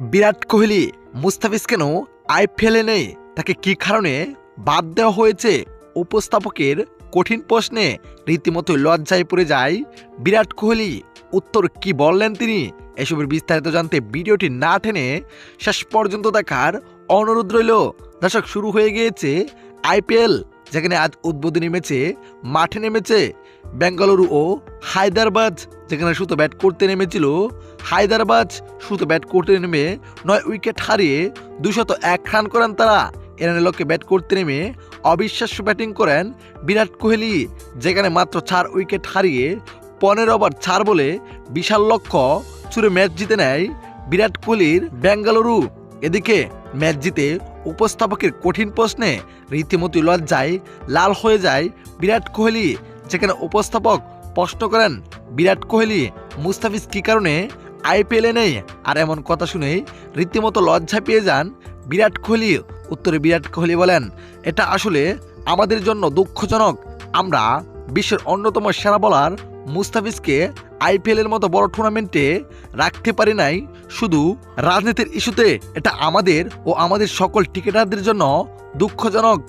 বিরাট কোহলি মুস্তাফিজ কেন আইপিএলে নেই, তাকে কি কারণে বাদ দেওয়া হয়েছে? উপস্থাপকের কঠিন প্রশ্নে রীতিমতো লজ্জায় পড়ে যায় বিরাট কোহলি। উত্তর কি বললেন তিনি? এসবের বিস্তারিত জানতে ভিডিওটি না টেনে শেষ পর্যন্ত দেখার অনুরোধ রইল। দর্শক, শুরু হয়ে গিয়েছে আইপিএল, যেখানে আজ উদ্বোধনী ম্যাচে মাঠে নেমেছে বেঙ্গালুরু ও হায়দ্রাবাদ। যেখানে শুধু ব্যাট করতে নেমেছিল হায়দ্রাবাদ, শুধু ব্যাট করতে নেমে 9 উইকেট হারিয়ে 201 রান করেন তারা। এরানের লক্ষ্যে ব্যাট করতে নেমে অবিশ্বাস্য ব্যাটিং করেন বিরাট কোহলি, যেখানে মাত্র 4 উইকেট হারিয়ে 15 ওভার 4 বলে বিশাল লক্ষ্য ছুড়ে ম্যাচ জিতে নেয় বিরাট কোহলির বেঙ্গালুরু। এদিকে ম্যাচ জিতে উপস্থাপকের কঠিন প্রশ্নে রীতিমতো লজ্জায় লাল হয়ে যায় বিরাট কোহলি, যেখানে উপস্থাপক প্রশ্ন করেন বিরাট কোহলি মুস্তাফিজ কি কারণে আইপিএলে নেই, আর এমন কথা শুনেই রীতিমতো লজ্জা পেয়ে যান বিরাট কোহলি। উত্তরে বিরাট কোহলি বলেন, এটা আসলে আমাদের জন্য দুঃখজনক। আমরা বিশ্বের অন্যতম সেরা বোলার মুস্তাফিজকে আইপিএলের মতো বড় টুর্নামেন্টে রাখতে পারি নাই শুধু রাজনীতির ইস্যুতে। এটা আমাদের ও আমাদের সকল ক্রিকেটারদের জন্য দুঃখজনক।